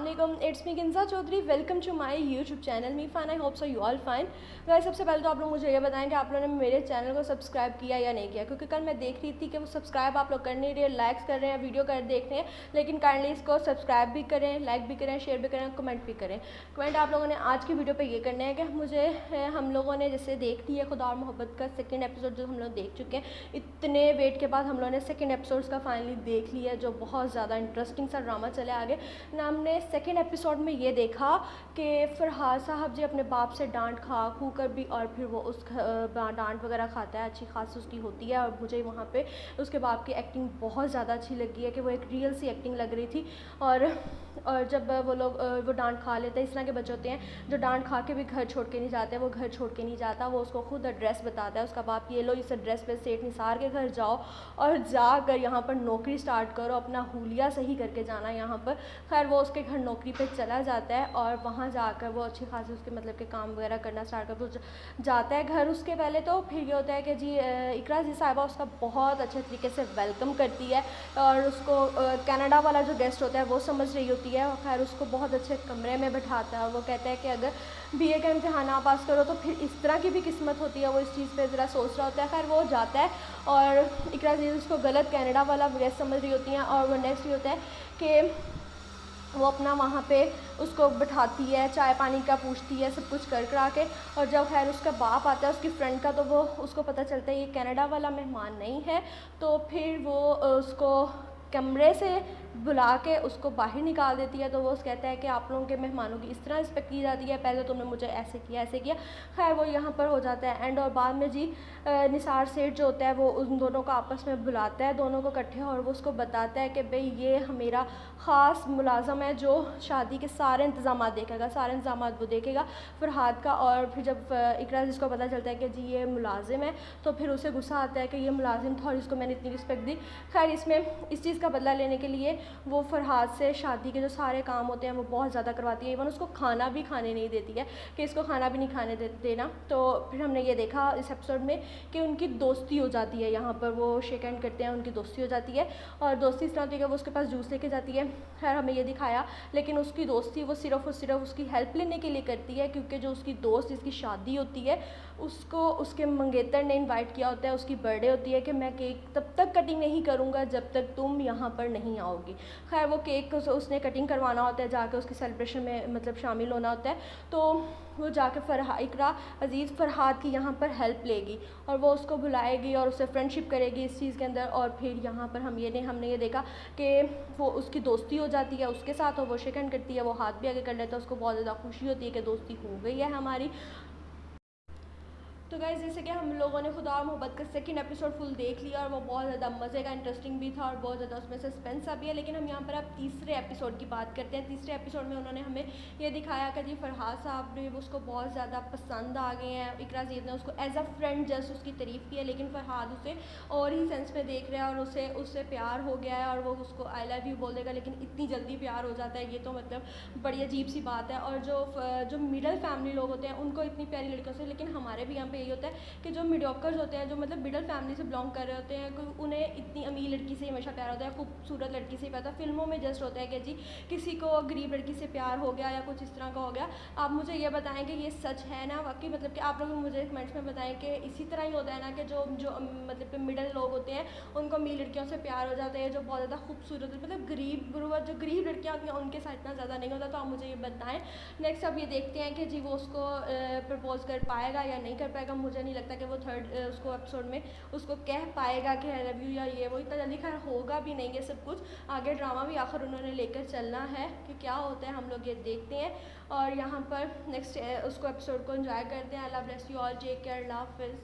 अस्सलाम, it's me Kinza Chaudhry. Welcome to my YouTube channel मी फ़ान। I hope so you all fine. Guys, सबसे पहले तो आप लोग मुझे ये बताएं कि आप लोगों ने मेरे चैनल को सब्सक्राइब किया या नहीं किया, क्योंकि कल मैं देख रही थी कि वो सब्सक्राइब आप लोग कर नहीं रहे, लाइक्स कर रहे हैं, वीडियो कर देख रहे हैं, लेकिन काइंडली इसको सब्सक्राइब भी करें, लाइक भी करें, शेयर भी करें, कमेंट भी करें। कमेंट आप लोगों ने आज की वीडियो पर ये करना है कि मुझे हम लोगों ने जैसे देख लिया खुदा और मोहब्बत का सेकेंड एपिसोड जो हम लोग देख चुके हैं। इतने वेट के बाद हम लोगों ने सेकेंड एपिसोड का फाइनली देख लिया, जो बहुत ज़्यादा इंटरेस्टिंग सा ड्रामा चले आगे ना। हमने सेकेंड एपिसोड में ये देखा कि फरहाद साहब जी अपने बाप से डांट खा खू कर भी, और फिर वो उस डांट वगैरह खाता है, अच्छी खास उसकी होती है। और मुझे वहाँ पे उसके बाप की एक्टिंग बहुत ज़्यादा अच्छी लगी है कि वो एक रियल सी एक्टिंग लग रही थी। और जब वो लोग वो डांट खा लेते हैं, इस तरह के बच्चे होते हैं जो डांट खा के भी घर छोड़ के नहीं जाते, वो घर छोड़ के नहीं जाता, वो उसको खुद एड्रेस बताता है उसका बाप, ये लो इस एड्रेस पे सेठ निसार के घर जाओ और जाकर यहाँ पर नौकरी स्टार्ट करो, अपना हुलिया सही करके जाना यहाँ पर। खैर वो उसके घर नौकरी पे चला जाता है और वहाँ जाकर वो अच्छी खासी उसके मतलब के काम वगैरह करना स्टार्ट कर, वो जाता है घर। उसके पहले तो फिर ये होता है कि जी इकरा जी साहिबा उसका बहुत अच्छे तरीके से वेलकम करती है, और उसको कनाडा वाला जो गेस्ट होता है वो समझ रही होती है, और खैर उसको बहुत अच्छे कमरे में बैठाता है। और वो कहता है कि अगर बीए का इम्तहान ना पास करो तो फिर इस तरह की भी किस्मत होती है, वो इस चीज़ पे ज़रा सोच रहा होता है। खैर वो जाता है और इकरा जी उसको गलत कनाडा वाला गेस्ट समझ रही होती हैं। और वो नेक्स्ट ये होता है कि वो अपना वहाँ पे उसको बिठाती है, चाय पानी का पूछती है, सब कुछ कर करा के। और जब खैर उसका बाप आता है उसकी फ्रेंड का, तो वो उसको पता चलता है ये कनाडा वाला मेहमान नहीं है, तो फिर वो उसको कमरे से बुला के उसको बाहर निकाल देती है। तो वो कहता है कि आप लोगों के मेहमानों की इस तरह रिस्पेक्ट की जाती है, पहले तुमने मुझे ऐसे किया ऐसे किया। खैर वो यहाँ पर हो जाता है एंड। और बाद में जी निसार सेठ जो होता है वो उन दोनों को आपस में बुलाता है, दोनों को इकट्ठे, और वो उसको बताता है कि भाई ये मेरा ख़ास मुलाजम है जो शादी के सारे इंतज़ाम देखेगा, सारे इंतज़ाम वो देखेगा फरहाद का। और फिर जब इकरा जिसको पता चलता है कि जी ये मुलाजिम है, तो फिर उसे गुस्सा आता है कि ये मुलाजिम था और इसको मैंने इतनी रिस्पेक्ट दी। खैर इसमें इस चीज़ का बदला लेने के लिए वो फरहाद से शादी के जो सारे काम होते हैं वो बहुत ज़्यादा करवाती है, इवन उसको खाना भी खाने नहीं देती है कि इसको खाना भी नहीं खाने देना। तो फिर हमने ये देखा इस एपिसोड में कि उनकी दोस्ती हो जाती है, यहाँ पर वो शेक हैंड करते हैं, उनकी दोस्ती हो जाती है। और दोस्ती इस तरह होती है कि वो उसके पास जूस लेके जाती है। खैर हमें ये दिखाया, लेकिन उसकी दोस्ती वो सिर्फ और सिर्फ उसकी हेल्प लेने के लिए करती है, क्योंकि जो उसकी दोस्त जिसकी शादी होती है उसको उसके मंगेतर ने इनवाइट किया होता है, उसकी बर्थडे होती है कि मैं केक तब तक कटिंग नहीं करूँगा जब तक तुम यहाँ पर नहीं आओगी। खैर वो केक उसने कटिंग करवाना होता है, जाके उसकी सेलिब्रेशन में मतलब शामिल होना होता है। तो वो जाके इकरा अज़ीज़ फरहाद की यहाँ पर हेल्प लेगी और वो उसको बुलाएगी और उससे फ्रेंडशिप करेगी इस चीज़ के अंदर। और फिर यहाँ पर हमने ये देखा कि वो उसकी दोस्ती हो जाती है उसके साथ, और वो शेक हैंड करती है, वो हाथ भी आगे कर लेता है, उसको बहुत ज़्यादा खुशी होती है कि दोस्ती हो गई है हमारी। तो गाइस जैसे कि हम लोगों ने खुदा और मोहब्बत का सेकंड एपिसोड फुल देख लिया, और वो बहुत ज़्यादा मज़े का इंटरेस्टिंग भी था और बहुत ज़्यादा उसमें सस्पेंस सा भी है। लेकिन हम यहाँ पर अब तीसरे एपिसोड की बात करते हैं। तीसरे एपिसोड में उन्होंने हमें ये दिखाया कि जी फरहाद साहब ने उसको बहुत ज़्यादा पसंद आ गए हैं। इकरा ज़ीद ने उसको एज अ फ्रेंड जस्ट उसकी तारीफ़ की है, लेकिन फरहाद उसे और ही सेंस में देख रहा है और उससे प्यार हो गया है और वो उसको आई लव यू बोल देगा। लेकिन इतनी जल्दी प्यार हो जाता है, ये तो मतलब बड़ी अजीब सी बात है। और जो मिडल फैमिली लोग होते हैं उनको इतनी प्यारी लड़कियों से, लेकिन हमारे भी यहाँ पे यही होता है कि जो मीडियोकर्स होते हैं, जो मतलब मिडल फैमिली से बिलोंग कर रहे होते हैं, उन्हें इतनी अमीर लड़की से हमेशा प्यार होता है, खूबसूरत लड़की से प्यार होता है। फिल्मों में जस्ट होता है कि जी किसी को गरीब लड़की से प्यार हो गया या कुछ इस तरह का हो गया। आप मुझे ये बताएं कि ये सच है ना वाकई, मतलब कि आप लोग मुझे कमेंट्स में बताएं कि इसी तरह ही होता है ना कि जो मतलब कि मिडल लोग होते हैं उनको अमीर लड़कियों से प्यार हो जाता है, जो बहुत ज़्यादा खूबसूरत मतलब जो गरीब लड़कियाँ होती हैं उनके साथ इतना ज़्यादा नहीं होता। तो आप मुझे ये बताएं। नेक्स्ट अब ये देखते हैं कि जी वो उसको प्रपोज कर पाएगा या नहीं कर पाएगा। मुझे नहीं लगता कि वो थर्ड उसको एपिसोड में उसको कह पाएगा कि आई लव यू या ये वो, इतना जल्दी खैर होगा भी नहीं। ये सब कुछ आगे ड्रामा भी आखिर उन्होंने लेकर चलना है कि क्या होता है, हम लोग ये देखते हैं। और यहाँ पर नेक्स्ट उसको एपिसोड को एंजॉय करते हैं। अल्लाह bless you all, take care, अल्लाह हाफिज़।